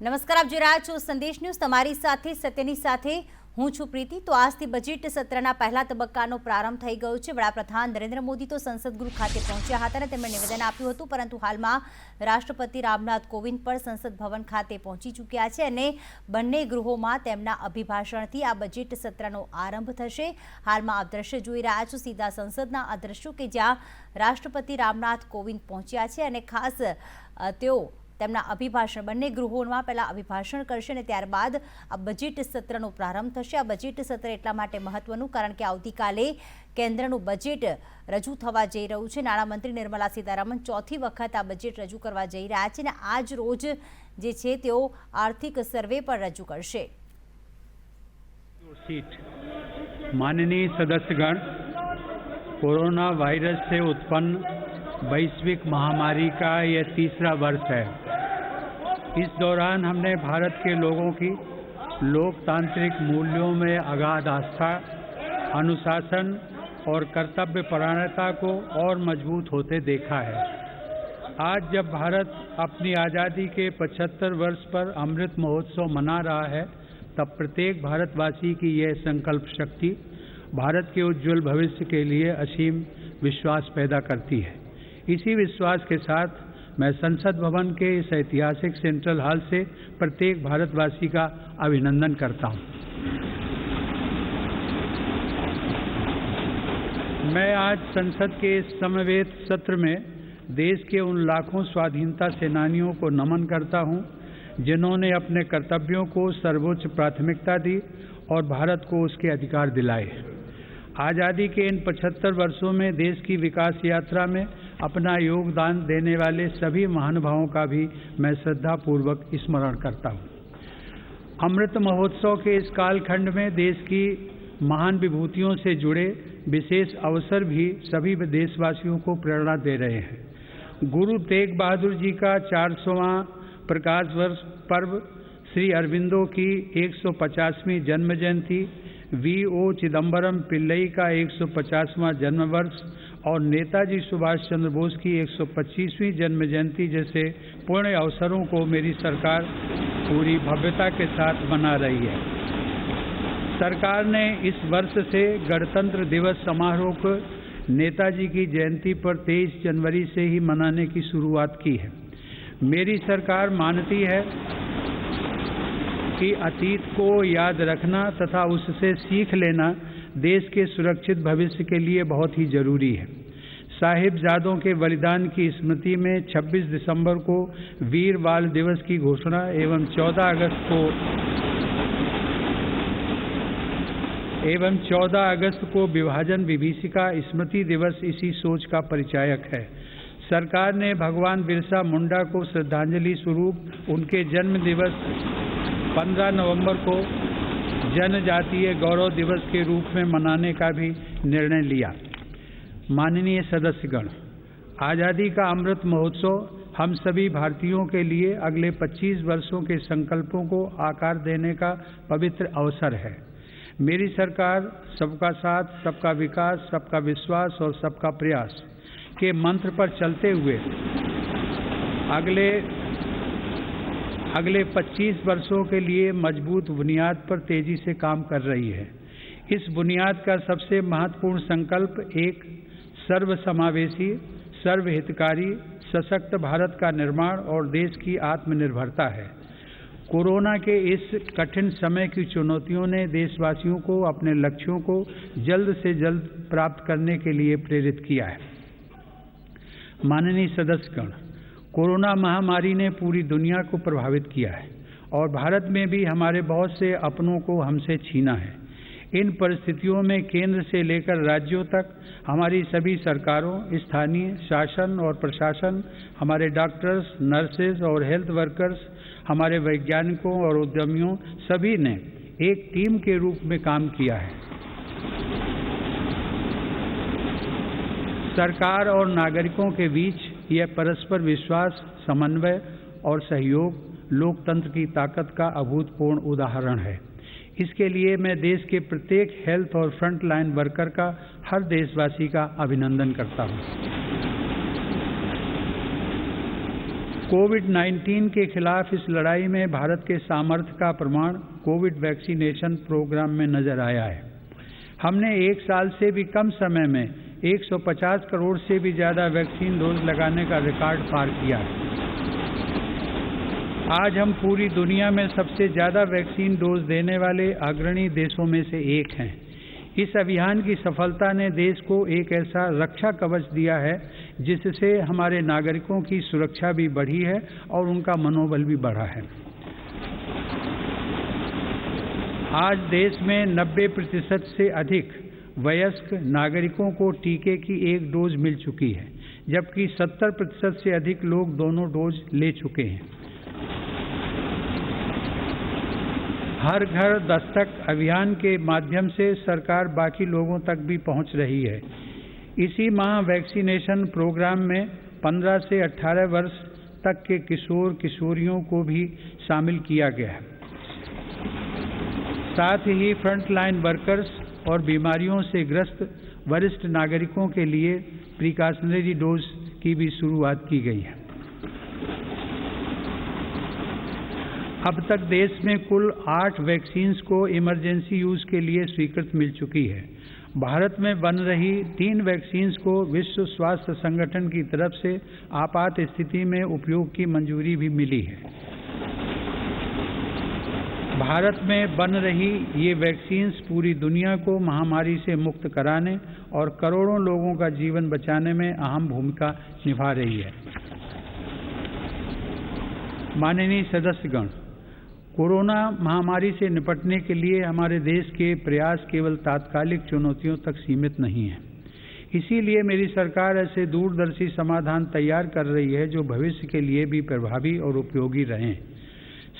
નમસ્કાર, આપ જોઈ રહ્યા છો સંદેશ ન્યૂઝ. તમારી સાથે સત્યની સાથે હું છું પ્રીતિ. તો આજથી બજેટ સત્રના પહેલા તબક્કાનો પ્રારંભ થઈ ગયો છે. વડાપ્રધાન નરેન્દ્ર મોદી તો સંસદ ગૃહ ખાતે પહોંચ્યા હતા અને તેમણે નિવેદન આપ્યું હતું, પરંતુ હાલમાં રાષ્ટ્રપતિ રામનાથ કોવિંદ પણ સંસદ ભવન ખાતે પહોંચી ચૂક્યા છે અને બંને ગૃહોમાં તેમના અભિભાષણથી આ બજેટ સત્રનો આરંભ થશે. હાલમાં આપ દ્રશ્ય જોઈ રહ્યા છો સીધા સંસદના આ દ્રશ્યો કે જ્યાં રાષ્ટ્રપતિ રામનાથ કોવિંદ પહોંચ્યા છે અને ખાસ તેઓ તેમના અભિભાષણ બંને ગૃહોમાં પહેલા અભિભાષણ કરશે અને ત્યારબાદ આ બજેટ સત્રનો પ્રારંભ થશે. આ બજેટ સત્ર એટલા માટે મહત્વનું કારણ કે આવતીકાલે કેન્દ્રનું બજેટ રજૂ થવા જઈ રહ્યું છે. નાણામંત્રી નિર્મલા સીતારામન ચોથી વખત આ બજેટ રજૂ કરવા જઈ રહ્યા છે અને આજ રોજ જે છે તેઓ આર્થિક સર્વે પણ રજૂ કરશે. माननीय सदस्यगण, कोरोना वायरस से उत्पन्न वैश्विक महामारी का यह तीसरा वर्ष है. इस दौरान हमने भारत के लोगों की लोकतांत्रिक मूल्यों में अगाध आस्था, अनुशासन और कर्तव्य परायणता को और मजबूत होते देखा है. आज जब भारत अपनी आज़ादी के 75 वर्ष पर अमृत महोत्सव मना रहा है, तब प्रत्येक भारतवासी की यह संकल्प शक्ति भारत के उज्जवल भविष्य के लिए असीम विश्वास पैदा करती है. इसी विश्वास के साथ मैं संसद भवन के इस ऐतिहासिक सेंट्रल हॉल से प्रत्येक भारतवासी का अभिनंदन करता हूं. मैं आज संसद के इस समवेत सत्र में देश के उन लाखों स्वाधीनता सेनानियों को नमन करता हूं जिन्होंने अपने कर्तव्यों को सर्वोच्च प्राथमिकता दी और भारत को उसके अधिकार दिलाए. आज़ादी के इन 75 वर्षों में देश की विकास यात्रा में अपना योगदान देने वाले सभी महानुभावों का भी मैं श्रद्धापूर्वक स्मरण करता हूँ. अमृत महोत्सव के इस कालखंड में देश की महान विभूतियों से जुड़े विशेष अवसर भी सभी देशवासियों को प्रेरणा दे रहे हैं. गुरु तेग बहादुर जी का 400वां प्रकाश वर्ष पर्व, श्री अरविंदो की 150वीं जन्म जयंती, V.O. चिदम्बरम पिल्लई का 150वां जन्म वर्ष और नेताजी सुभाष चंद्र बोस की 125वीं जन्म जयंती जैसे पुण्य अवसरों को मेरी सरकार पूरी भव्यता के साथ मना रही है. सरकार ने इस वर्ष से गणतंत्र दिवस समारोह को नेताजी की जयंती पर 23 जनवरी से ही मनाने की शुरुआत की है. मेरी सरकार मानती है कि अतीत को याद रखना तथा उससे सीख लेना देश के सुरक्षित भविष्य के लिए बहुत ही जरूरी है. साहिबजादों के बलिदान की स्मृति में 26 दिसंबर को वीर बाल दिवस की घोषणा एवं 14 अगस्त को विभाजन विभीषिका स्मृति दिवस इसी सोच का परिचायक है. सरकार ने भगवान बिरसा मुंडा को श्रद्धांजलि स्वरूप उनके जन्म दिवस 15 नवंबर को जनजातीय गौरव दिवस के रूप में मनाने का भी निर्णय लिया. माननीय सदस्यगण, आज़ादी का अमृत महोत्सव हम सभी भारतीयों के लिए अगले 25 वर्षों के संकल्पों को आकार देने का पवित्र अवसर है. मेरी सरकार सबका साथ, सबका विकास, सबका विश्वास और सबका प्रयास के मंत्र पर चलते हुए अगले 25 वर्षों के लिए मजबूत बुनियाद पर तेजी से काम कर रही है. इस बुनियाद का सबसे महत्वपूर्ण संकल्प एक सर्वसमावेशी, सर्वहितकारी, सशक्त भारत का निर्माण और देश की आत्मनिर्भरता है. कोरोना के इस कठिन समय की चुनौतियों ने देशवासियों को अपने लक्ष्यों को जल्द से जल्द प्राप्त करने के लिए प्रेरित किया है. माननीय सदस्यगण, कोरोना महामारी ने पूरी दुनिया को प्रभावित किया है और भारत में भी हमारे बहुत से अपनों को हमसे छीना है. इन परिस्थितियों में केंद्र से लेकर राज्यों तक हमारी सभी सरकारों, स्थानीय शासन और प्रशासन, हमारे डॉक्टर्स, नर्सेज और हेल्थ वर्कर्स, हमारे वैज्ञानिकों और उद्यमियों सभी ने एक टीम के रूप में काम किया है. सरकार और नागरिकों के बीच यह परस्पर विश्वास, समन्वय और सहयोग लोकतंत्र की ताकत का अभूतपूर्व उदाहरण है. इसके लिए मैं देश के प्रत्येक हेल्थ और फ्रंट लाइन वर्कर का, हर देशवासी का अभिनंदन करता हूं. कोविड-19 के खिलाफ इस लड़ाई में भारत के सामर्थ्य का प्रमाण कोविड वैक्सीनेशन प्रोग्राम में नजर आया है। हमने 1 साल से भी कम समय में 150 करोड़ से भी ज़्यादा वैक्सीन डोज लगाने का रिकॉर्ड पार किया है। आज हम पूरी दुनिया में सबसे ज़्यादा वैक्सीन डोज देने वाले अग्रणी देशों में से एक हैं। इस अभियान की सफलता ने देश को एक ऐसा रक्षा कवच दिया है जिससे हमारे नागरिकों की सुरक्षा भी बढ़ी है और उनका मनोबल भी बढ़ा है। आज देश में 90% से अधिक वयस्क नागरिकों को टीके की 1 डोज मिल चुकी है, जबकि 70% से अधिक लोग दोनों डोज ले चुके हैं। हर घर दस्तक अभियान के माध्यम से सरकार बाकी लोगों तक भी पहुंच रही है। इसी माह वैक्सीनेशन प्रोग्राम में 15 से 18 वर्ष तक के किशोर किशोरियों को भी शामिल किया गया है। साथ ही फ्रंटलाइन वर्कर्स और बीमारियों से ग्रस्त वरिष्ठ नागरिकों के लिए प्रिकॉशनरी डोज की भी शुरुआत की गई है। अब तक देश में कुल 8 वैक्सीन्स को इमरजेंसी यूज के लिए स्वीकृति मिल चुकी है। भारत में बन रही 3 वैक्सीन्स को विश्व स्वास्थ्य संगठन की तरफ से आपात स्थिति में उपयोग की मंजूरी भी मिली है। भारत में बन रही ये वैक्सीन्स पूरी दुनिया को महामारी से मुक्त कराने और करोड़ों लोगों का जीवन बचाने में अहम भूमिका निभा रही है। माननीय सदस्यगण, कोरोना महामारी से निपटने के लिए हमारे देश के प्रयास केवल तात्कालिक चुनौतियों तक सीमित नहीं हैं। इसीलिए मेरी सरकार ऐसे दूरदर्शी समाधान तैयार कर रही है जो भविष्य के लिए भी प्रभावी और उपयोगी रहें।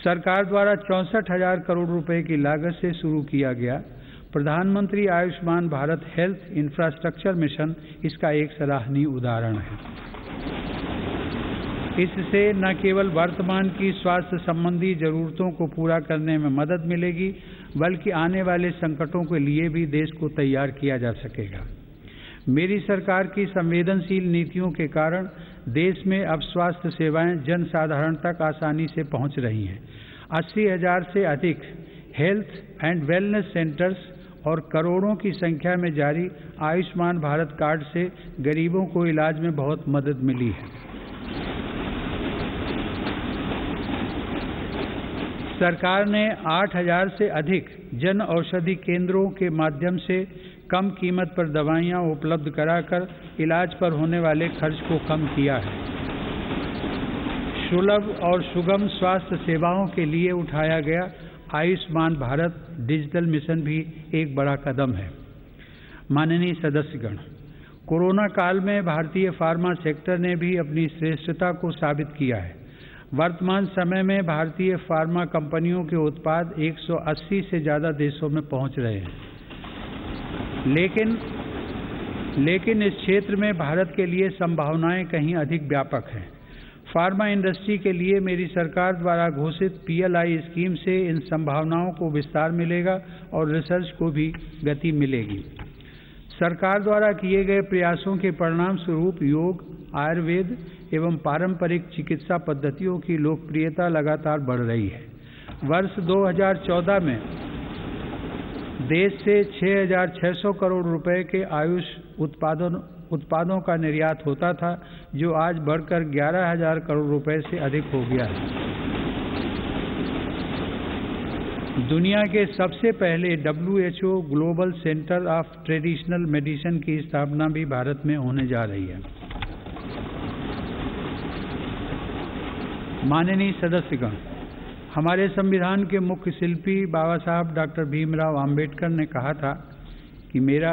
सरकार द्वारा 64,000 करोड़ रुपए की लागत से शुरू किया गया प्रधानमंत्री Ayushman Bharat health infrastructure mission इसका एक सराहनीय उदाहरण है। इससे न केवल वर्तमान की स्वास्थ्य संबंधी जरूरतों को पूरा करने में मदद मिलेगी, बल्कि आने वाले संकटों के लिए भी देश को तैयार किया जा सकेगा। मेरी सरकार की संवेदनशील नीतियों के कारण देश में अब स्वास्थ्य सेवाएं जन साधारण तक आसानी से पहुंच रही हैं। 80,000 से अधिक हेल्थ एंड वेलनेस सेंटर्स और करोड़ों की संख्या में जारी आयुष्मान भारत कार्ड से गरीबों को इलाज में बहुत मदद मिली है। सरकार ने 8,000 से अधिक जन औषधि केंद्रों के माध्यम से कम कीमत पर दवाइयां उपलब्ध कराकर इलाज पर होने वाले खर्च को कम किया है। सुलभ और सुगम स्वास्थ्य सेवाओं के लिए उठाया गया आयुष्मान भारत डिजिटल मिशन भी एक बड़ा कदम है। माननीय सदस्यगण, कोरोना काल में भारतीय फार्मा सेक्टर ने भी अपनी श्रेष्ठता को साबित किया है। वर्तमान समय में भारतीय फार्मा कंपनियों के उत्पाद 180 से ज़्यादा देशों में पहुंच रहे हैं। लेकिन इस क्षेत्र में भारत के लिए संभावनाएं कहीं अधिक व्यापक हैं। फार्मा इंडस्ट्री के लिए मेरी सरकार द्वारा घोषित PLI स्कीम से इन संभावनाओं को विस्तार मिलेगा और रिसर्च को भी गति मिलेगी। सरकार द्वारा किए गए प्रयासों के परिणाम स्वरूप योग, आयुर्वेद एवं पारंपरिक चिकित्सा पद्धतियों की लोकप्रियता लगातार बढ़ रही है। वर्ष 2014 में देश से 6,600 करोड़ रुपए के आयुष उत्पादों का निर्यात होता था, जो आज बढ़कर 11,000 करोड़ रुपए से अधिक हो गया है। दुनिया के सबसे पहले WHO global centre of traditional medicine की स्थापना भी भारत में होने जा रही है। माननीय सदस्यगण, हमारे संविधान के मुख्य शिल्पी बाबा साहब डॉक्टर भीमराव आम्बेडकर ने कहा था कि मेरा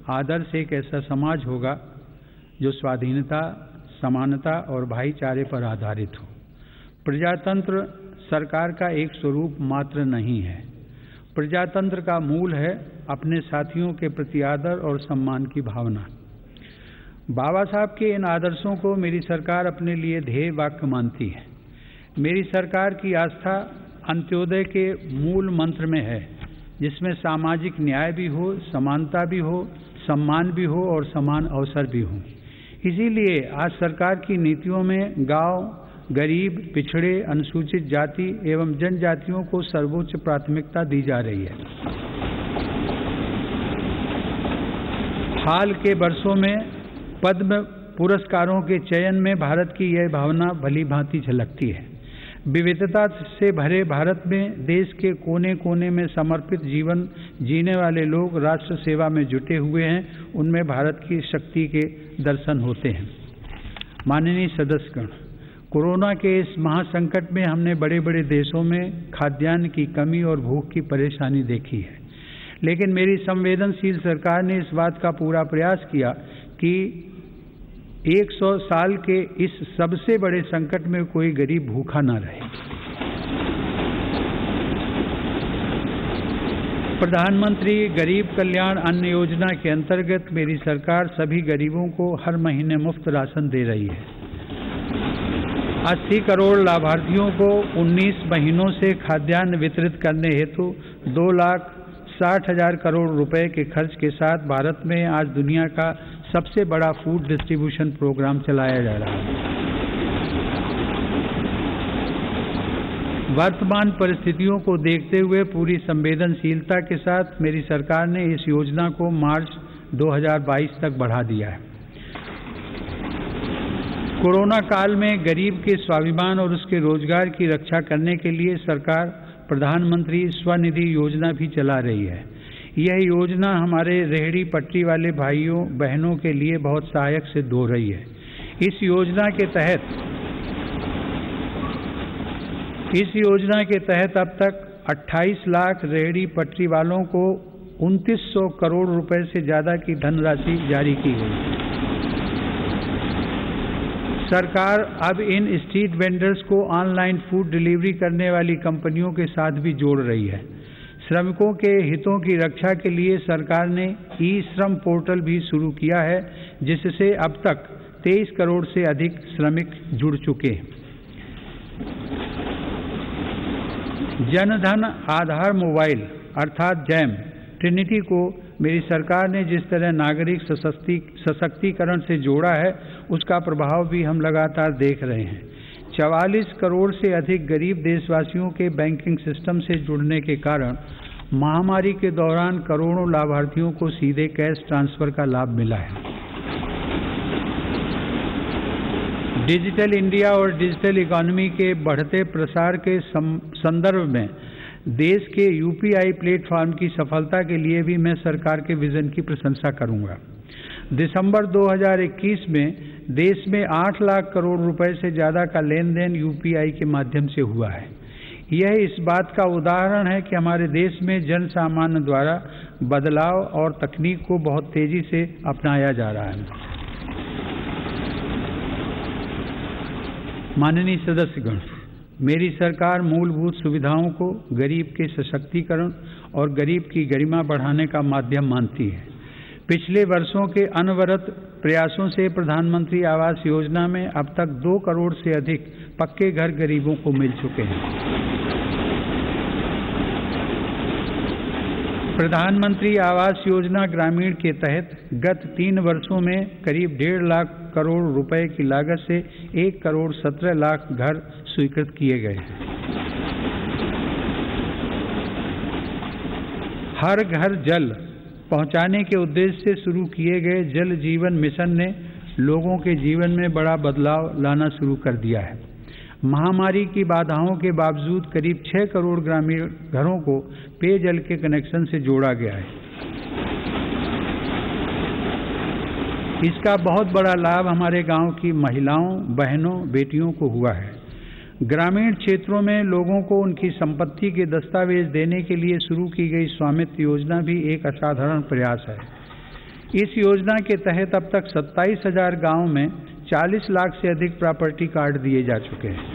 आदर्श एक ऐसा समाज होगा जो स्वाधीनता, समानता और भाईचारे पर आधारित हो। प्रजातंत्र सरकार का एक स्वरूप मात्र नहीं है। प्रजातंत्र का मूल है अपने साथियों के प्रति आदर और सम्मान की भावना। बाबा साहब के इन आदर्शों को मेरी सरकार अपने लिए ध्येय वाक्य मानती है। मेरी सरकार की आस्था अंत्योदय के मूल मंत्र में है, जिसमें सामाजिक न्याय भी हो, समानता भी हो, सम्मान भी हो और समान अवसर भी हो। इसीलिए आज सरकार की नीतियों में गांव, गरीब, पिछड़े, अनुसूचित जाति एवं जनजातियों को सर्वोच्च प्राथमिकता दी जा रही है। हाल के वर्षों में पद्म पुरस्कारों के चयन में भारत की यह भावना भली भांति झलकती है। विविधता से भरे भारत में देश के कोने कोने में समर्पित जीवन जीने वाले लोग राष्ट्र सेवा में जुटे हुए हैं। उनमें भारत की शक्ति के दर्शन होते हैं। माननीय सदस्यगण, कोरोना के इस महासंकट में हमने बड़े बड़े देशों में खाद्यान्न की कमी और भूख की परेशानी देखी है, लेकिन मेरी संवेदनशील सरकार ने इस बात का पूरा प्रयास किया कि 100 साल के इस सबसे बड़े संकट में कोई गरीब भूखा न रहे। प्रधानमंत्री गरीब कल्याण अन्न योजना के अंतर्गत मेरी सरकार सभी गरीबों को हर महीने मुफ्त राशन दे रही है। 80 करोड़ लाभार्थियों को 19 महीनों से खाद्यान्न वितरित करने हेतु 2,60,000 करोड़ रुपए के खर्च के साथ भारत में आज दुनिया का सबसे बड़ा फूड डिस्ट्रीब्यूशन प्रोग्राम चलाया जा रहा है। वर्तमान परिस्थितियों को देखते हुए पूरी संवेदनशीलता के साथ मेरी सरकार ने इस योजना को मार्च 2022 तक बढ़ा दिया है। कोरोना काल में गरीब के स्वाभिमान और उसके रोजगार की रक्षा करने के लिए सरकार प्रधानमंत्री स्वनिधि योजना भी चला रही है। यह योजना हमारे रेहड़ी पटरी वाले भाइयों बहनों के लिए बहुत सहायक सिद्ध हो रही है। इस योजना के तहत अब तक 28 लाख रेहड़ी पटरी वालों को 2900 करोड़ रुपए से ज्यादा की धनराशि जारी की गई। सरकार अब इन स्ट्रीट वेंडर्स को ऑनलाइन फूड डिलीवरी करने वाली कंपनियों के साथ भी जोड़ रही है। श्रमिकों के हितों की रक्षा के लिए सरकार ने ई-श्रम पोर्टल भी शुरू किया है, जिससे अब तक 23 करोड़ से अधिक श्रमिक जुड़ चुके हैं। जनधन आधार मोबाइल अर्थात जैम ट्रिनिटी को मेरी सरकार ने जिस तरह नागरिक सशक्तिकरण से जोड़ा है, उसका प्रभाव भी हम लगातार देख रहे हैं। 44 करोड़ से अधिक गरीब देशवासियों के बैंकिंग सिस्टम से जुड़ने के कारण महामारी के दौरान करोड़ों लाभार्थियों को सीधे कैश ट्रांसफर का लाभ मिला है। डिजिटल इंडिया और डिजिटल इकोनॉमी के बढ़ते प्रसार के संदर्भ में देश के यूपीआई प्लेटफॉर्म की सफलता के लिए भी मैं सरकार के विजन की प्रशंसा करूंगा। दिसंबर 2021 में देश में 8 लाख करोड़ रुपए से ज़्यादा का लेन देन यूपीआई के माध्यम से हुआ है। यह इस बात का उदाहरण है कि हमारे देश में जन सामान्य द्वारा बदलाव और तकनीक को बहुत तेजी से अपनाया जा रहा है। माननीय सदस्यगण, मेरी सरकार मूलभूत सुविधाओं को गरीब के सशक्तिकरण और गरीब की गरिमा बढ़ाने का माध्यम मानती है। पिछले वर्षों के अनवरत प्रयासों से प्रधानमंत्री आवास योजना में अब तक 2 करोड़ से अधिक पक्के घर गरीबों को मिल चुके हैं। प्रधानमंत्री आवास योजना ग्रामीण के तहत गत 3 वर्षों में करीब 1.5 लाख करोड़ रुपए की लागत से 1 करोड़ 17 लाख घर स्वीकृत किए गए हैं। हर घर जल पहुंचाने के उद्देश्य से शुरू किए गए जल जीवन मिशन ने लोगों के जीवन में बड़ा बदलाव लाना शुरू कर दिया है। महामारी की बाधाओं के बावजूद करीब 6 करोड़ ग्रामीण घरों को पेयजल के कनेक्शन से जोड़ा गया है। इसका बहुत बड़ा लाभ हमारे गांव की महिलाओं, बहनों, बेटियों को हुआ है। ग्रामीण क्षेत्रों में लोगों को उनकी संपत्ति के दस्तावेज देने के लिए शुरू की गई स्वामित्व योजना भी एक असाधारण प्रयास है। इस योजना के तहत अब तक 27,000 गाँव में 40 लाख से अधिक प्रॉपर्टी कार्ड दिए जा चुके हैं।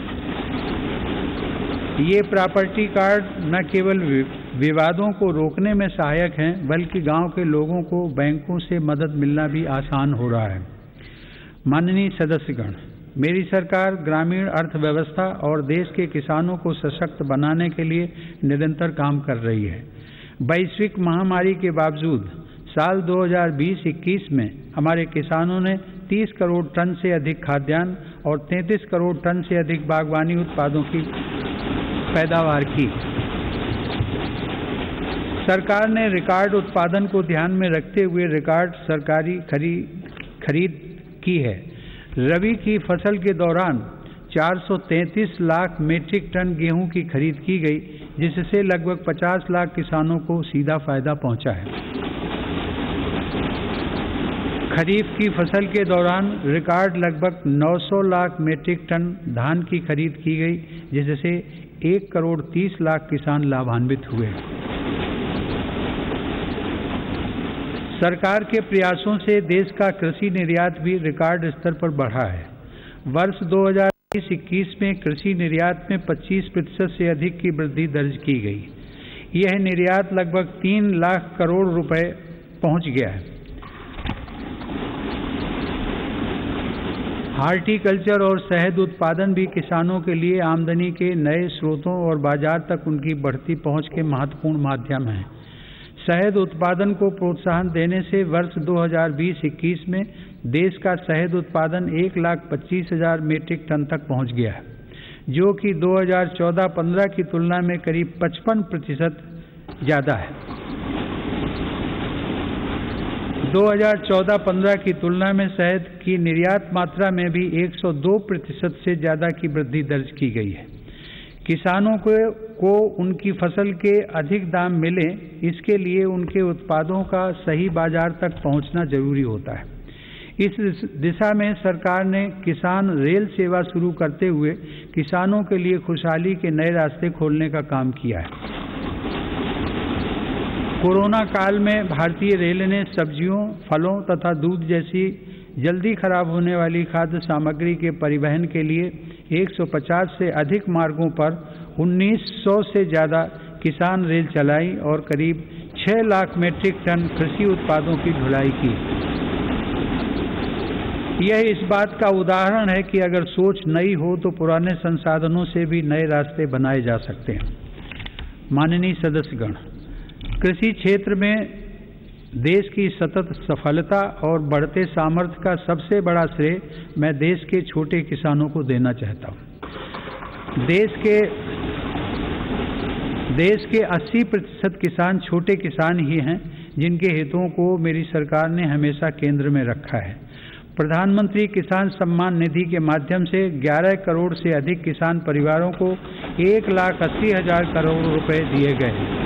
ये प्रॉपर्टी कार्ड न केवल विवादों को रोकने में सहायक हैं, बल्कि गांव के लोगों को बैंकों से मदद मिलना भी आसान हो रहा है। माननीय सदस्यगण, मेरी सरकार ग्रामीण अर्थव्यवस्था और देश के किसानों को सशक्त बनाने के लिए निरंतर काम कर रही है। वैश्विक महामारी के बावजूद साल 2020-21 में हमारे किसानों ने 30 करोड़ टन से अधिक खाद्यान्न और 33 करोड़ टन से अधिक बागवानी उत्पादों की पैदावार की। सरकार ने रिकॉर्ड उत्पादन को ध्यान में रखते हुए रिकॉर्ड सरकारी खरीद की है। रबी की फसल के दौरान 433 लाख मीट्रिक टन गेहूं की खरीद की गई, जिससे लगभग 50 लाख किसानों को सीधा फायदा पहुंचा है। खरीफ की फसल के दौरान रिकॉर्ड लगभग 900 लाख मीट्रिक टन धान की खरीद की गई, जिससे 1 करोड़ 30 लाख किसान लाभान्वित हुए। सरकार के प्रयासों से देश का कृषि निर्यात भी रिकॉर्ड स्तर पर बढ़ा है। वर्ष 2020-21 में कृषि निर्यात में 25% से अधिक की वृद्धि दर्ज की गई। यह निर्यात लगभग 3 लाख करोड़ रुपए पहुंच गया है। हॉर्टिकल्चर और शहद उत्पादन भी किसानों के लिए आमदनी के नए स्रोतों और बाजार तक उनकी बढ़ती पहुंच के महत्वपूर्ण माध्यम हैं। शहद उत्पादन को प्रोत्साहन देने से वर्ष 2020-21 में देश का शहद उत्पादन 1,25,000 मीट्रिक टन तक पहुंच गया है, जो कि 2014-15 की तुलना में करीब 55% ज़्यादा है। 2014-15 की तुलना में शहद की निर्यात मात्रा में भी 102% से ज़्यादा की वृद्धि दर्ज की गई है। किसानों को उनकी फसल के अधिक दाम मिले, इसके लिए उनके उत्पादों का सही बाजार तक पहुंचना जरूरी होता है। इस दिशा में सरकार ने किसान रेल सेवा शुरू करते हुए किसानों के लिए खुशहाली के नए रास्ते खोलने का काम किया है। कोरोना काल में भारतीय रेल ने सब्जियों, फलों तथा दूध जैसी जल्दी खराब होने वाली खाद्य सामग्री के परिवहन के लिए 150 से अधिक मार्गों पर 1900 से ज़्यादा किसान रेल चलाई और करीब 6 लाख मीट्रिक टन कृषि उत्पादों की ढुलाई की। यह इस बात का उदाहरण है कि अगर सोच नई हो तो पुराने संसाधनों से भी नए रास्ते बनाए जा सकते हैं। माननीय सदस्यगण, कृषि क्षेत्र में देश की सतत सफलता और बढ़ते सामर्थ्य का सबसे बड़ा श्रेय मैं देश के छोटे किसानों को देना चाहता हूँ। देश के 80% किसान छोटे किसान ही हैं, जिनके हितों को मेरी सरकार ने हमेशा केंद्र में रखा है। प्रधानमंत्री किसान सम्मान निधि के माध्यम से 11 करोड़ से अधिक किसान परिवारों को 1,80,000 करोड़ रुपए दिए गए हैं।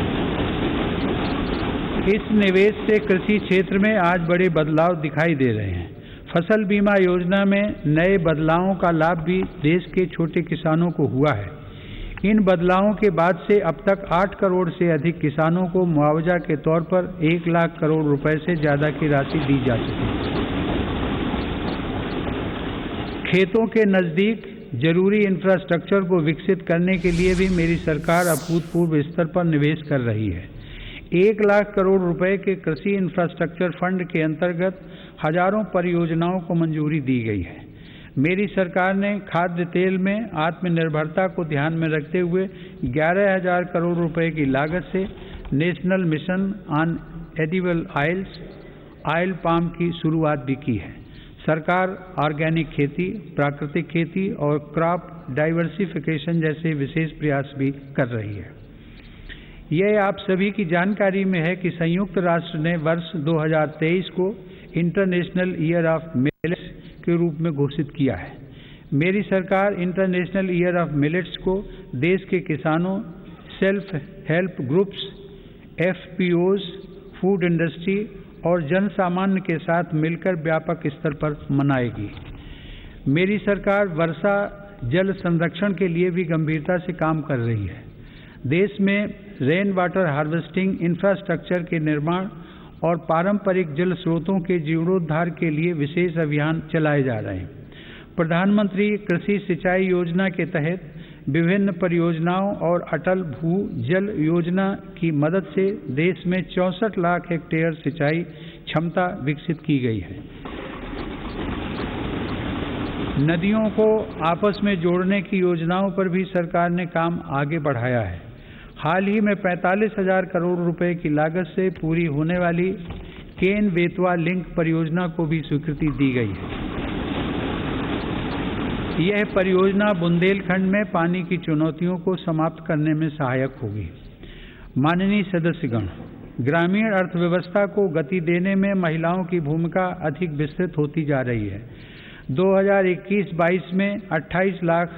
इस निवेश से कृषि क्षेत्र में आज बड़े बदलाव दिखाई दे रहे हैं। फसल बीमा योजना में नए बदलावों का लाभ भी देश के छोटे किसानों को हुआ है। इन बदलावों के बाद से अब तक 8 करोड़ से अधिक किसानों को मुआवजा के तौर पर 1 लाख करोड़ रुपए से ज़्यादा की राशि दी जा चुकी है। खेतों के नज़दीक जरूरी इंफ्रास्ट्रक्चर को विकसित करने के लिए भी मेरी सरकार अभूतपूर्व स्तर पर निवेश कर रही है। 1 लाख करोड़ रुपए के कृषि इंफ्रास्ट्रक्चर फंड के अंतर्गत हजारों परियोजनाओं को मंजूरी दी गई है। मेरी सरकार ने खाद्य तेल में आत्मनिर्भरता को ध्यान में रखते हुए 11,000 करोड़ रुपए की लागत से national mission on edible oils, oil palm की शुरुआत भी की है। सरकार ऑर्गेनिक खेती, प्राकृतिक खेती और क्रॉप डाइवर्सिफिकेशन जैसे विशेष प्रयास भी कर रही है। यह आप सभी की जानकारी में है कि संयुक्त राष्ट्र ने वर्ष 2023 को इंटरनेशनल ईयर ऑफ मिलेट्स के रूप में घोषित किया है। मेरी सरकार इंटरनेशनल ईयर ऑफ मिलेट्स को देश के किसानों, self help groups, FPOs, food industry और जन सामान्य के साथ मिलकर व्यापक स्तर पर मनाएगी। मेरी सरकार वर्षा जल संरक्षण के लिए भी गंभीरता से काम कर रही है। देश में रेन वाटर हार्वेस्टिंग इंफ्रास्ट्रक्चर के निर्माण और पारंपरिक जल स्रोतों के जीर्णोद्धार के लिए विशेष अभियान चलाए जा रहे हैं। प्रधानमंत्री कृषि सिंचाई योजना के तहत विभिन्न परियोजनाओं और अटल भू जल योजना की मदद से देश में 64 लाख हेक्टेयर सिंचाई क्षमता विकसित की गई है। नदियों को आपस में जोड़ने की योजनाओं पर भी सरकार ने काम आगे बढ़ाया है। हाल ही में 45,000 करोड़ रुपए की लागत से पूरी होने वाली केन बेतवा लिंक परियोजना को भी स्वीकृति दी गई है। यह परियोजना बुंदेलखंड में पानी की चुनौतियों को समाप्त करने में सहायक होगी। माननीय सदस्यगण, ग्रामीण अर्थव्यवस्था को गति देने में महिलाओं की भूमिका अधिक विस्तृत होती जा रही है। 2021-22 में 28 लाख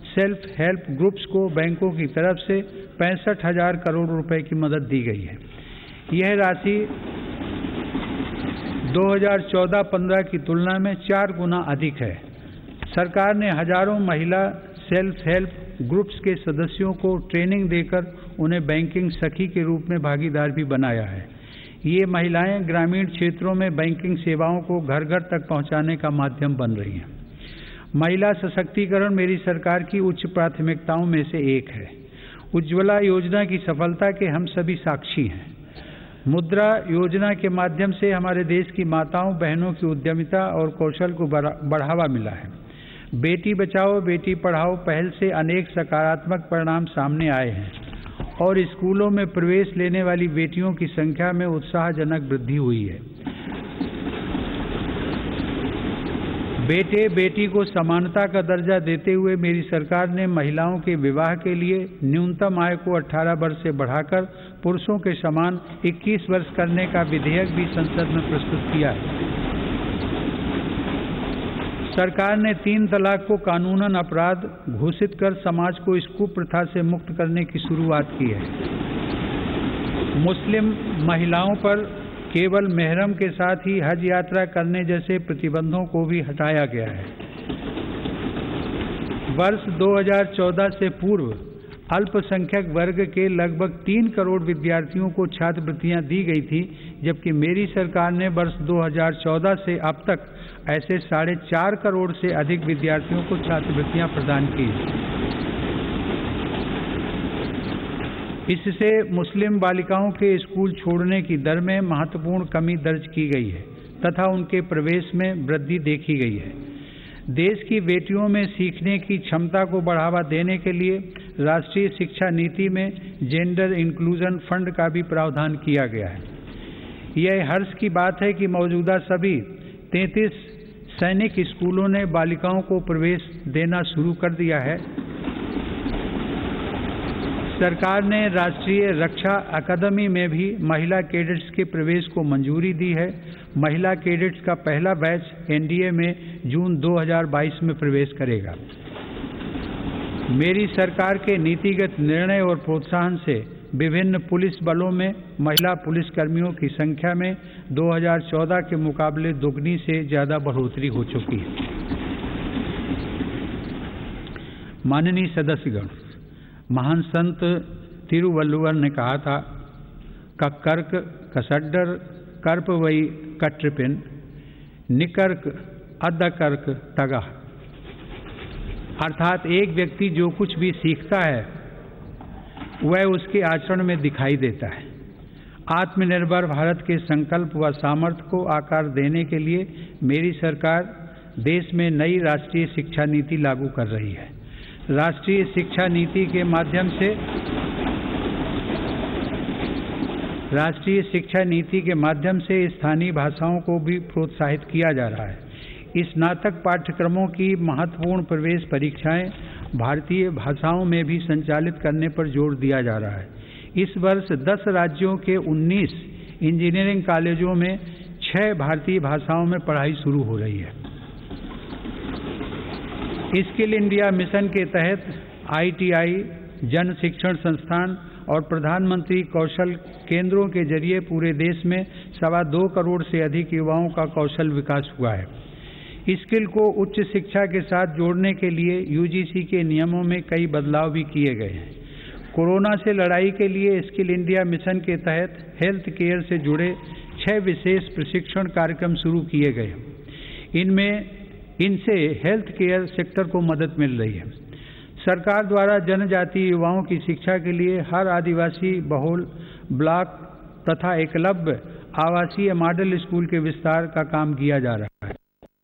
सेल्फ हेल्प ग्रुप्स को बैंकों की तरफ से 65,000 करोड़ रुपए की मदद दी गई है। यह राशि 2014-15 की तुलना में 4 गुना अधिक है। सरकार ने हजारों महिला सेल्फ हेल्प ग्रुप्स के सदस्यों को ट्रेनिंग देकर उन्हें बैंकिंग सखी के रूप में भागीदार भी बनाया है। ये महिलाएं ग्रामीण क्षेत्रों में बैंकिंग सेवाओं को घर घर तक पहुंचाने का माध्यम बन रही हैं। महिला सशक्तिकरण मेरी सरकार की उच्च प्राथमिकताओं में से एक है। उज्ज्वला योजना की सफलता के हम सभी साक्षी हैं। मुद्रा योजना के माध्यम से हमारे देश की माताओं बहनों की उद्यमिता और कौशल को बढ़ावा मिला है। बेटी बचाओ बेटी पढ़ाओ पहल से अनेक सकारात्मक परिणाम सामने आए हैं और स्कूलों में प्रवेश लेने वाली बेटियों की संख्या में उत्साहजनक वृद्धि हुई है। बेटे बेटी को समानता का दर्जा देते हुए मेरी सरकार ने महिलाओं के विवाह के लिए न्यूनतम आय को 18 वर्ष से बढ़ाकर पुरुषों के समान 21 वर्ष करने का विधेयक भी संसद में प्रस्तुत किया है। सरकार ने 3 तलाक को कानूनन अपराध घोषित कर समाज को इस कुप्रथा से मुक्त करने की शुरुआत की है। मुस्लिम महिलाओं पर केवल मेहरम के साथ ही हज यात्रा करने जैसे प्रतिबंधों को भी हटाया गया है। वर्ष 2014 से पूर्व अल्पसंख्यक वर्ग के लगभग 3 करोड़ विद्यार्थियों को छात्रवृत्तियां दी गई थी, जबकि मेरी सरकार ने वर्ष 2014 से अब तक ऐसे 4.5 करोड़ से अधिक विद्यार्थियों को छात्रवृत्तियां प्रदान की। इससे मुस्लिम बालिकाओं के स्कूल छोड़ने की दर में महत्वपूर्ण कमी दर्ज की गई है तथा उनके प्रवेश में वृद्धि देखी गई है। देश की बेटियों में सीखने की क्षमता को बढ़ावा देने के लिए राष्ट्रीय शिक्षा नीति में जेंडर इंक्लूजन फंड का भी प्रावधान किया गया है। यह हर्ष की बात है कि मौजूदा सभी 33 सैनिक स्कूलों ने बालिकाओं को प्रवेश देना शुरू कर दिया है। सरकार ने राष्ट्रीय रक्षा अकादमी में भी महिला कैडेट्स के प्रवेश को मंजूरी दी है। महिला कैडेट्स का पहला बैच एनडीए में जून 2022 में प्रवेश करेगा। मेरी सरकार के नीतिगत निर्णय और प्रोत्साहन से विभिन्न पुलिस बलों में महिला पुलिसकर्मियों की संख्या में 2014 के मुकाबले दोगुनी से ज़्यादा बढ़ोतरी हो चुकी है। माननीय सदस्यगण, महान संत तिरुवल्लुवर ने कहा था, कक्कर्क कसड्डर कर्प वई कट्रिपिन निकर्क अद्दकर्क तगा। अर्थात एक व्यक्ति जो कुछ भी सीखता है वह उसके आचरण में दिखाई देता है। आत्मनिर्भर भारत के संकल्प व सामर्थ्य को आकार देने के लिए मेरी सरकार देश में नई राष्ट्रीय शिक्षा नीति लागू कर रही है। राष्ट्रीय शिक्षा नीति के माध्यम से स्थानीय भाषाओं को भी प्रोत्साहित किया जा रहा है। स्नातक पाठ्यक्रमों की महत्वपूर्ण प्रवेश परीक्षाएं भारतीय भाषाओं में भी संचालित करने पर जोर दिया जा रहा है। इस वर्ष 10 राज्यों के 19 इंजीनियरिंग कॉलेजों में 6 भारतीय भाषाओं में पढ़ाई शुरू हो रही है। स्किल इंडिया मिशन के तहत ITI, जन शिक्षण संस्थान और प्रधानमंत्री कौशल केंद्रों के जरिए पूरे देश में 2.25 करोड़ से अधिक युवाओं का कौशल विकास हुआ है। स्किल को उच्च शिक्षा के साथ जोड़ने के लिए UGC के नियमों में कई बदलाव भी किए गए हैं। कोरोना से लड़ाई के लिए स्किल इंडिया मिशन के तहत हेल्थ केयर से जुड़े 6 विशेष प्रशिक्षण कार्यक्रम शुरू किए गए। इनसे हेल्थ केयर सेक्टर को मदद मिल रही है। सरकार द्वारा जनजातीय युवाओं की शिक्षा के लिए हर आदिवासी बहुल ब्लॉक तथा एकलव्य आवासीय मॉडल स्कूल के विस्तार का काम किया जा रहा है।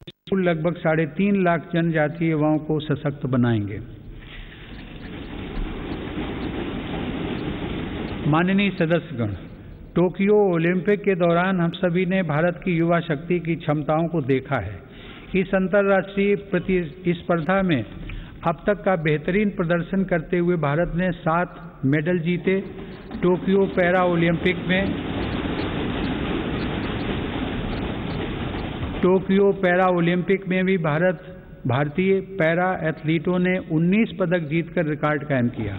स्कूल लगभग 3.5 लाख जनजातीय युवाओं को सशक्त बनाएंगे। माननीय सदस्यगण, टोक्यो ओलंपिक के दौरान हम सभी ने भारत की युवा शक्ति की क्षमताओं को देखा है। इस अंतर्राष्ट्रीय प्रतिस्पर्धा में अब तक का बेहतरीन प्रदर्शन करते हुए भारत ने 7 मेडल जीते। टोक्यो पैरा ओलंपिक में भी भारतीय पैरा एथलीटों ने 19 पदक जीतकर रिकॉर्ड कायम किया।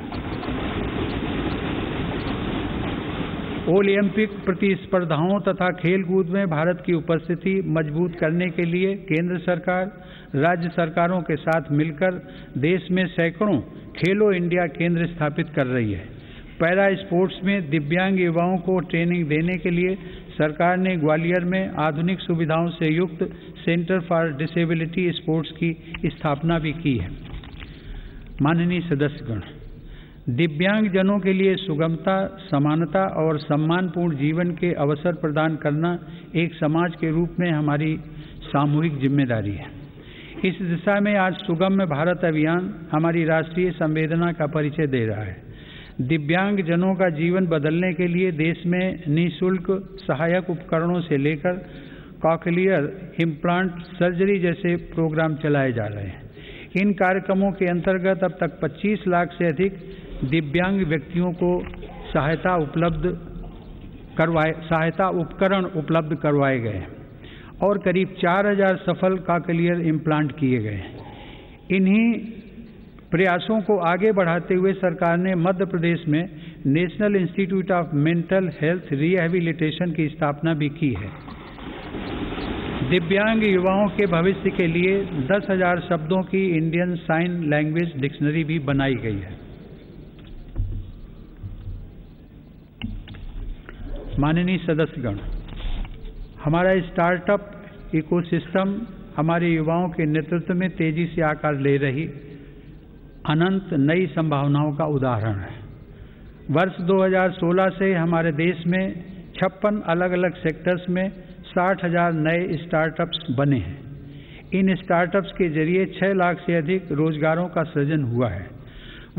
ओलंपिक प्रतिस्पर्धाओं तथा खेलकूद में भारत की उपस्थिति मजबूत करने के लिए केंद्र सरकार राज्य सरकारों के साथ मिलकर देश में सैकड़ों खेलो इंडिया केंद्र स्थापित कर रही है। पैरा स्पोर्ट्स में दिव्यांग युवाओं को ट्रेनिंग देने के लिए सरकार ने ग्वालियर में आधुनिक सुविधाओं से युक्त सेंटर फॉर डिसेबिलिटी स्पोर्ट्स की स्थापना भी की है। माननीय सदस्यगण, दिव्यांगजनों के लिए सुगमता, समानता और सम्मानपूर्ण जीवन के अवसर प्रदान करना एक समाज के रूप में हमारी सामूहिक जिम्मेदारी है। इस दिशा में आज सुगम्य भारत अभियान हमारी राष्ट्रीय संवेदना का परिचय दे रहा है। दिव्यांगजनों का जीवन बदलने के लिए देश में निःशुल्क सहायक उपकरणों से लेकर कॉकलियर इम्प्लांट सर्जरी जैसे प्रोग्राम चलाए जा रहे हैं। इन कार्यक्रमों के अंतर्गत अब तक 25 लाख से अधिक दिव्यांग व्यक्तियों को सहायता उपकरण उपलब्ध करवाए गए हैं और करीब 4000 सफल कॉकलियर इम्प्लांट किए गए हैं। इन्हीं प्रयासों को आगे बढ़ाते हुए सरकार ने मध्य प्रदेश में national institute of mental health rehabilitation की स्थापना भी की है। दिव्यांग युवाओं के भविष्य के लिए 10,000 शब्दों की इंडियन साइन लैंग्वेज डिक्शनरी भी बनाई गई है। माननीय सदस्यगण, हमारा स्टार्टअप इकोसिस्टम हमारे युवाओं के नेतृत्व में तेजी से आकार ले रही अनंत नई संभावनाओं का उदाहरण है। वर्ष 2016 से हमारे देश में 56 अलग अलग सेक्टर्स में 60,000 नए स्टार्टअप्स बने हैं। इन स्टार्टअप्स के जरिए 6 लाख से अधिक रोजगारों का सृजन हुआ है।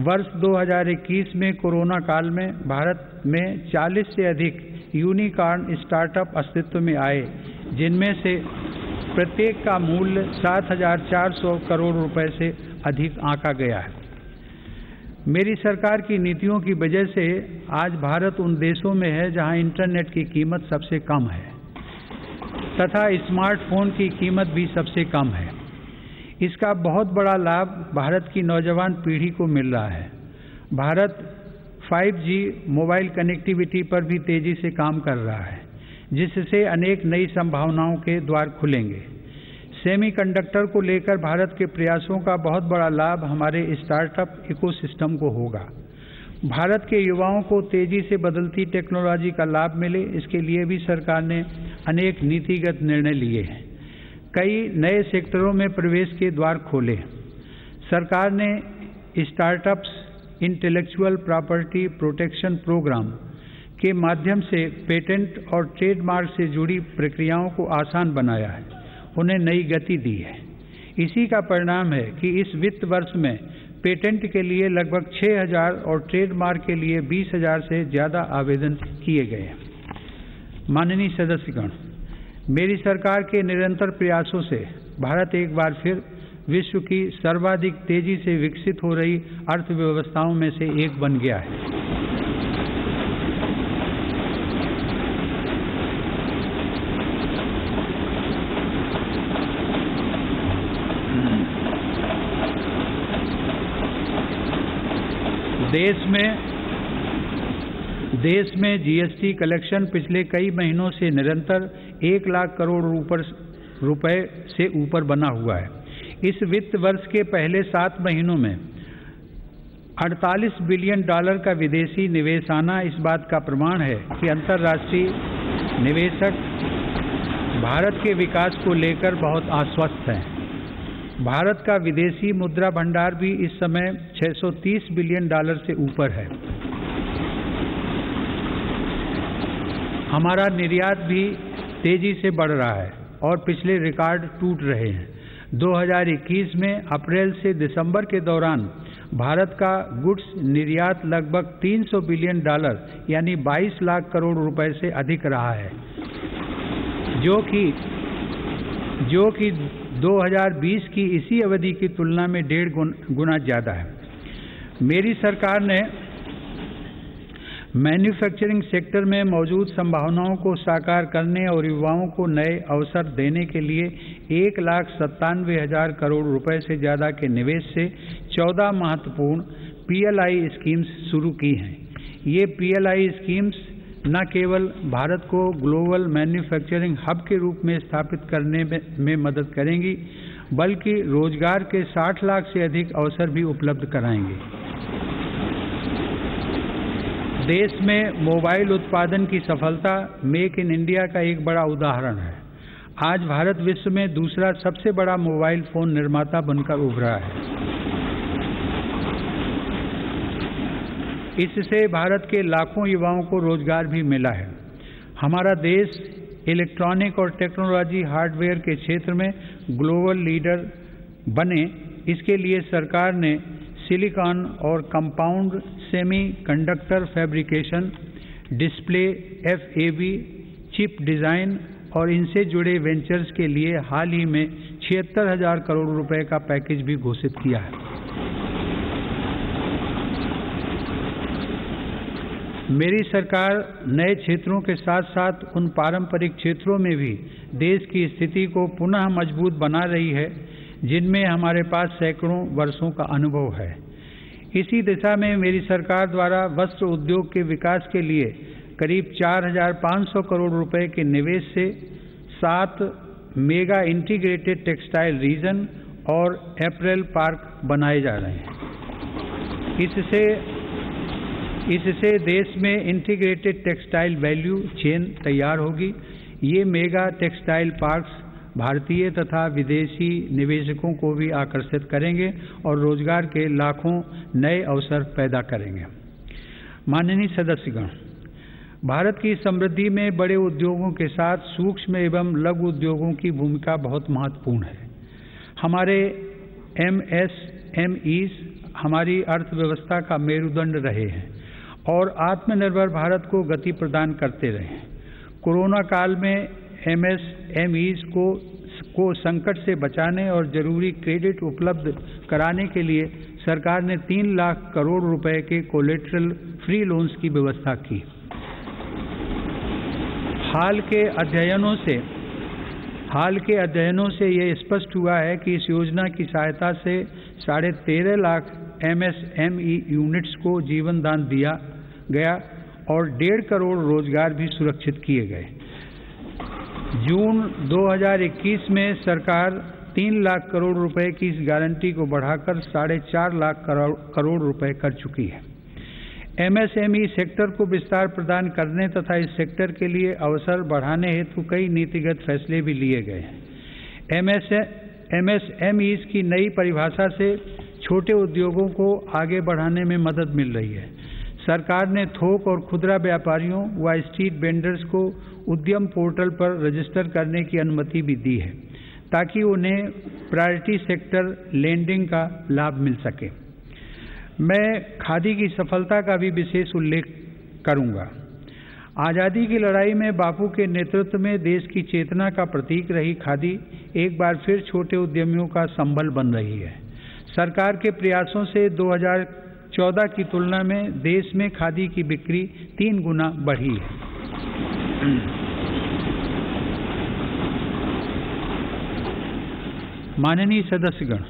वर्ष 2021 में कोरोना काल में भारत में 40 से अधिक यूनिकॉर्न स्टार्टअप अस्तित्व में आए, जिनमें से प्रत्येक का मूल्य 7,400 करोड़ रुपए से अधिक आंका गया है। मेरी सरकार की नीतियों की वजह से आज भारत उन देशों में है जहां इंटरनेट की कीमत सबसे कम है तथा स्मार्टफोन की कीमत भी सबसे कम है। इसका बहुत बड़ा लाभ भारत की नौजवान पीढ़ी को मिल रहा है। भारत 5G मोबाइल कनेक्टिविटी पर भी तेजी से काम कर रहा है, जिससे अनेक नई संभावनाओं के द्वार खुलेंगे। सेमीकंडक्टर को लेकर भारत के प्रयासों का बहुत बड़ा लाभ हमारे स्टार्टअप इकोसिस्टम को होगा। भारत के युवाओं को तेजी से बदलती टेक्नोलॉजी का लाभ मिले, इसके लिए भी सरकार ने अनेक नीतिगत निर्णय लिए हैं। कई नए सेक्टरों में प्रवेश के द्वार खोले। सरकार ने startups intellectual property protection program के माध्यम से पेटेंट और ट्रेडमार्क से जुड़ी प्रक्रियाओं को आसान बनाया है, उन्हें नई गति दी है। इसी का परिणाम है कि इस वित्त वर्ष में पेटेंट के लिए लगभग 6,000 और ट्रेडमार्क के लिए 20,000 से ज़्यादा आवेदन किए गए हैं। माननीय सदस्यगण, मेरी सरकार के निरंतर प्रयासों से भारत एक बार फिर विश्व की सर्वाधिक तेजी से विकसित हो रही अर्थव्यवस्थाओं में से एक बन गया है। देश में जीएसटी कलेक्शन पिछले कई महीनों से निरंतर 1 लाख करोड़ रुपए से ऊपर बना हुआ है। इस वित्त वर्ष के पहले 7 महीनों में 48 बिलियन डॉलर का विदेशी निवेश आना इस बात का प्रमाण है कि अंतर्राष्ट्रीय निवेशक भारत के विकास को लेकर बहुत आश्वस्त हैं। भारत का विदेशी मुद्रा भंडार भी इस समय 630 बिलियन डॉलर से ऊपर है। हमारा निर्यात भी तेजी से बढ़ रहा है और पिछले रिकॉर्ड टूट रहे हैं। 2021 में अप्रैल से दिसंबर के दौरान भारत का गुड्स निर्यात लगभग 300 बिलियन डॉलर यानी 22 लाख करोड़ रुपए से अधिक रहा है, जो कि 2020 की इसी अवधि की तुलना में 1.5 गुना ज़्यादा है। मेरी सरकार ने मैन्युफैक्चरिंग सेक्टर में मौजूद संभावनाओं को साकार करने और युवाओं को नए अवसर देने के लिए 1,97,000 करोड़ रुपए से ज़्यादा के निवेश से 14 महत्वपूर्ण PLI स्कीम्स शुरू की हैं। ये PLI स्कीम्स न केवल भारत को ग्लोबल मैन्युफैक्चरिंग हब के रूप में स्थापित करने में मदद करेंगी, बल्कि रोजगार के 60 लाख से अधिक अवसर भी उपलब्ध कराएंगे। देश में मोबाइल उत्पादन की सफलता मेक इन इंडिया का एक बड़ा उदाहरण है। आज भारत विश्व में दूसरा सबसे बड़ा मोबाइल फोन निर्माता बनकर उभरा है। इससे भारत के लाखों युवाओं को रोजगार भी मिला है। हमारा देश इलेक्ट्रॉनिक और टेक्नोलॉजी हार्डवेयर के क्षेत्र में ग्लोबल लीडर बने, इसके लिए सरकार ने सिलिकॉन और compound semiconductor fabrication, display, FAB, chip design और इनसे जुड़े वेंचर्स के लिए हाल ही में 76,000 करोड़ रुपए का पैकेज भी घोषित किया है। मेरी सरकार नए क्षेत्रों के साथ साथ उन पारंपरिक क्षेत्रों में भी देश की स्थिति को पुनः मजबूत बना रही है जिनमें हमारे पास सैकड़ों वर्षों का अनुभव है। इसी दिशा में मेरी सरकार द्वारा वस्त्र उद्योग के विकास के लिए करीब 4,500 करोड़ रुपए के निवेश से 7 मेगा इंटीग्रेटेड टेक्सटाइल रीजन और अपैरल पार्क बनाए जा रहे हैं। इससे देश में इंटीग्रेटेड टेक्सटाइल वैल्यू चेन तैयार होगी। ये मेगा टेक्सटाइल पार्क्स भारतीय तथा विदेशी निवेशकों को भी आकर्षित करेंगे और रोजगार के लाखों नए अवसर पैदा करेंगे। माननीय सदस्यगण, भारत की समृद्धि में बड़े उद्योगों के साथ सूक्ष्म एवं लघु उद्योगों की भूमिका बहुत महत्वपूर्ण है। हमारे MSMEs हमारी अर्थव्यवस्था का मेरुदंड रहे हैं और आत्मनिर्भर भारत को गति प्रदान करते रहे। कोरोना काल में MSMEs को संकट से बचाने और जरूरी क्रेडिट उपलब्ध कराने के लिए सरकार ने 3 लाख करोड़ रुपए के कोलेटरल फ्री लोन्स की व्यवस्था की। हाल के अध्ययनों से यह स्पष्ट हुआ है कि इस योजना की सहायता से 13.5 लाख MSME यूनिट्स को जीवन दान दिया गया और 1.5 करोड़ रोजगार भी सुरक्षित किए गए। जून 2021 में सरकार 3 लाख करोड़ रुपए की इस गारंटी को बढ़ाकर 4.5 लाख करोड़ रुपए कर चुकी है। MSME सेक्टर को विस्तार प्रदान करने तथा इस सेक्टर के लिए अवसर बढ़ाने हेतु कई नीतिगत फैसले भी लिए गए हैं। MSMEs की नई परिभाषा से छोटे उद्योगों को आगे बढ़ाने में मदद मिल रही है। सरकार ने थोक और खुदरा व्यापारियों व स्ट्रीट वेंडर्स को उद्यम पोर्टल पर रजिस्टर करने की अनुमति भी दी है ताकि उन्हें प्रायोरिटी सेक्टर लेंडिंग का लाभ मिल सके। मैं खादी की सफलता का भी विशेष उल्लेख करूंगा। आज़ादी की लड़ाई में बापू के नेतृत्व में देश की चेतना का प्रतीक रही खादी एक बार फिर छोटे उद्यमियों का संबल बन रही है। सरकार के प्रयासों से 2014 की तुलना में देश में खादी की बिक्री 3 गुना बढ़ी है। माननीय सदस्यगण,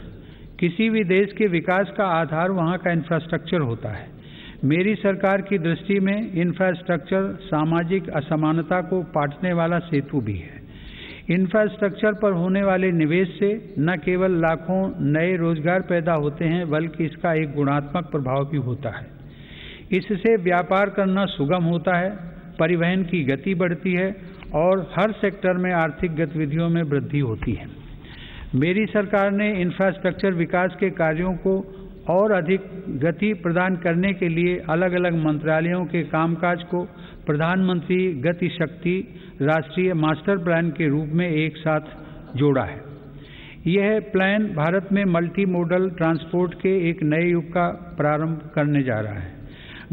किसी भी देश के विकास का आधार वहाँ का इंफ्रास्ट्रक्चर होता है। मेरी सरकार की दृष्टि में इंफ्रास्ट्रक्चर सामाजिक असमानता को पाटने वाला सेतु भी है। इंफ्रास्ट्रक्चर पर होने वाले निवेश से न केवल लाखों नए रोजगार पैदा होते हैं बल्कि इसका एक गुणात्मक प्रभाव भी होता है। इससे व्यापार करना सुगम होता है, परिवहन की गति बढ़ती है और हर सेक्टर में आर्थिक गतिविधियों में वृद्धि होती है। मेरी सरकार ने इंफ्रास्ट्रक्चर विकास के कार्यों को और अधिक गति प्रदान करने के लिए अलग अलग मंत्रालयों के कामकाज को प्रधानमंत्री गति शक्ति राष्ट्रीय मास्टर प्लान के रूप में एक साथ जोड़ा है। यह प्लान भारत में मल्टी मोडल ट्रांसपोर्ट के एक नए युग का प्रारंभ करने जा रहा है।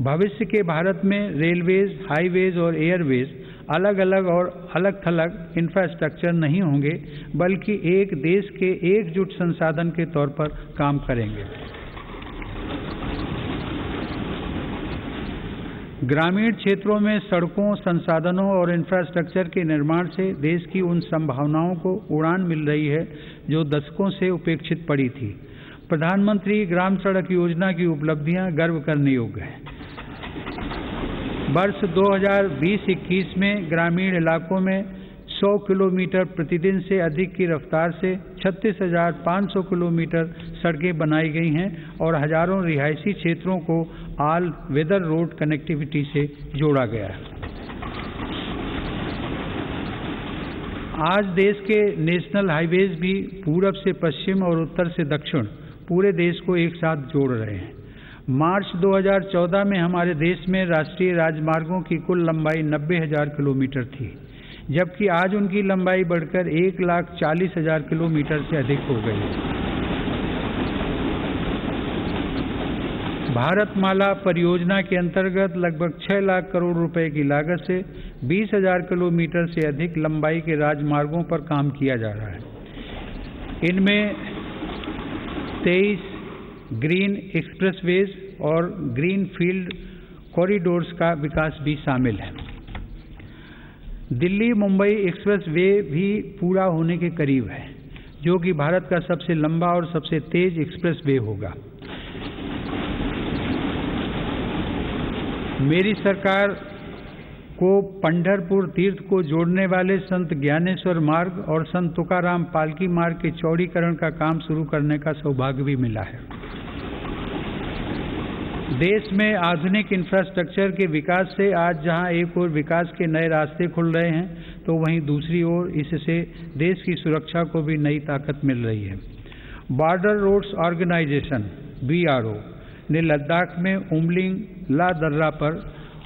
भविष्य के भारत में रेलवेज, हाईवेज और एयरवेज अलग अलग और अलग थलग इंफ्रास्ट्रक्चर नहीं होंगे, बल्कि एक देश के एकजुट संसाधन के तौर पर काम करेंगे। ग्रामीण क्षेत्रों में सड़कों, संसाधनों और इंफ्रास्ट्रक्चर के निर्माण से देश की उन संभावनाओं को उड़ान मिल रही है जो दशकों से उपेक्षित पड़ी थी। प्रधानमंत्री ग्राम सड़क योजना की उपलब्धियां गर्व करने योग्य हैं। वर्ष 2020-21 में ग्रामीण इलाकों में 100 किलोमीटर प्रतिदिन से अधिक की रफ्तार से 36,500 किलोमीटर सड़कें बनाई गई हैं और हजारों रिहायशी क्षेत्रों को ऑल वेदर रोड कनेक्टिविटी से जोड़ा गया है। आज देश के नेशनल हाईवेज भी पूरब से पश्चिम और उत्तर से दक्षिण पूरे देश को एक साथ जोड़ रहे हैं। मार्च 2014 में हमारे देश में राष्ट्रीय राजमार्गों की कुल लंबाई 90,000 किलोमीटर थी, जबकि आज उनकी लंबाई बढ़कर 1,40,000 किलोमीटर से अधिक हो गई है। भारतमाला परियोजना के अंतर्गत लगभग 6 लाख करोड़ रुपए की लागत से 20,000 किलोमीटर से अधिक लंबाई के राजमार्गों पर काम किया जा रहा है। इनमें 23 ग्रीन एक्सप्रेसवेज और ग्रीन फील्ड कॉरिडोर्स का विकास भी शामिल है। दिल्ली मुंबई एक्सप्रेस वे भी पूरा होने के करीब है, जो कि भारत का सबसे लंबा और सबसे तेज एक्सप्रेस वे होगा। मेरी सरकार को पंढरपुर तीर्थ को जोड़ने वाले संत ज्ञानेश्वर मार्ग और संत तुकाराम पालकी मार्ग के चौड़ीकरण का काम शुरू करने का सौभाग्य भी मिला है। देश में आधुनिक इंफ्रास्ट्रक्चर के विकास से आज जहां एक ओर विकास के नए रास्ते खुल रहे हैं, तो वहीं दूसरी ओर इससे देश की सुरक्षा को भी नई ताकत मिल रही है। बॉर्डर रोड्स ऑर्गेनाइजेशन (BRO) ने लद्दाख में उमलिंग ला दर्रा पर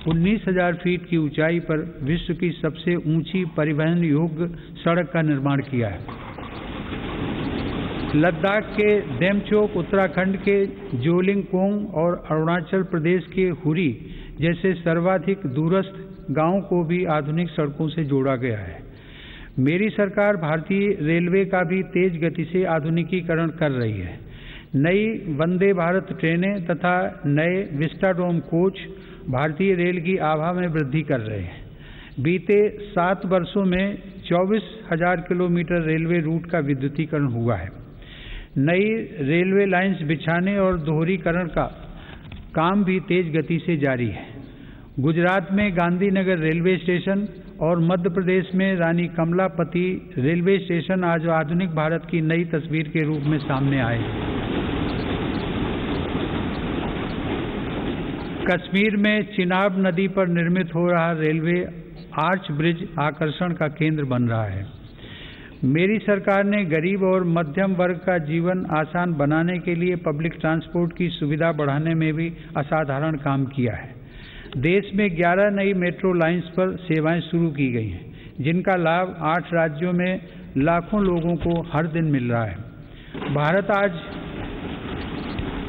19,000 फीट की ऊंचाई पर विश्व की सबसे ऊंची परिवहन योग्य सड़क का निर्माण किया है। लद्दाख के डेमचोक, उत्तराखंड के जोलिंगकोंग और अरुणाचल प्रदेश के हुरी जैसे सर्वाधिक दूरस्थ गांवों को भी आधुनिक सड़कों से जोड़ा गया है। मेरी सरकार भारतीय रेलवे का भी तेज गति से आधुनिकीकरण कर रही है। नई वंदे भारत ट्रेनें तथा नए विस्टाडोम कोच भारतीय रेल की आभा में वृद्धि कर रहे हैं। बीते 7 वर्षों में 24,000 किलोमीटर रेलवे रूट का विद्युतीकरण हुआ है। नई रेलवे लाइंस बिछाने और दोहरीकरण का काम भी तेज गति से जारी है। गुजरात में गांधीनगर रेलवे स्टेशन और मध्य प्रदेश में रानी कमलापति रेलवे स्टेशन आज आधुनिक भारत की नई तस्वीर के रूप में सामने आए हैं। कश्मीर में चिनाब नदी पर निर्मित हो रहा रेलवे आर्च ब्रिज आकर्षण का केंद्र बन रहा है। मेरी सरकार ने गरीब और मध्यम वर्ग का जीवन आसान बनाने के लिए पब्लिक ट्रांसपोर्ट की सुविधा बढ़ाने में भी असाधारण काम किया है। देश में 11 नई मेट्रो लाइंस पर सेवाएं शुरू की गई हैं, जिनका लाभ 8 राज्यों में लाखों लोगों को हर दिन मिल रहा है।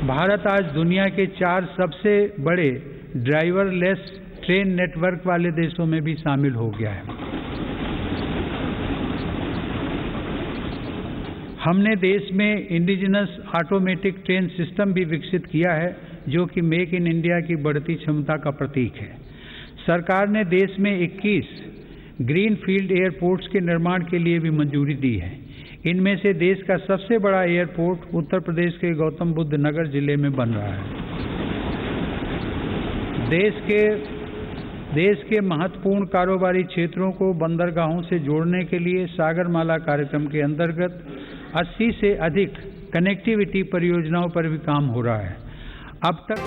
भारत आज दुनिया के 4 सबसे बड़े ड्राइवरलेस ट्रेन नेटवर्क वाले देशों में भी शामिल हो गया है। हमने देश में इंडिजिनस ऑटोमेटिक ट्रेन सिस्टम भी विकसित किया है, जो कि मेक इन इंडिया की बढ़ती क्षमता का प्रतीक है। सरकार ने देश में 21 ग्रीन फील्ड एयरपोर्ट्स के निर्माण के लिए भी मंजूरी दी है। इनमें से देश का सबसे बड़ा एयरपोर्ट उत्तर प्रदेश के गौतम बुद्ध नगर जिले में बन रहा है। देश के महत्वपूर्ण कारोबारी क्षेत्रों को बंदरगाहों से जोड़ने के लिए सागरमाला कार्यक्रम के अंतर्गत 80 से अधिक कनेक्टिविटी परियोजनाओं पर भी काम हो रहा है। अब तक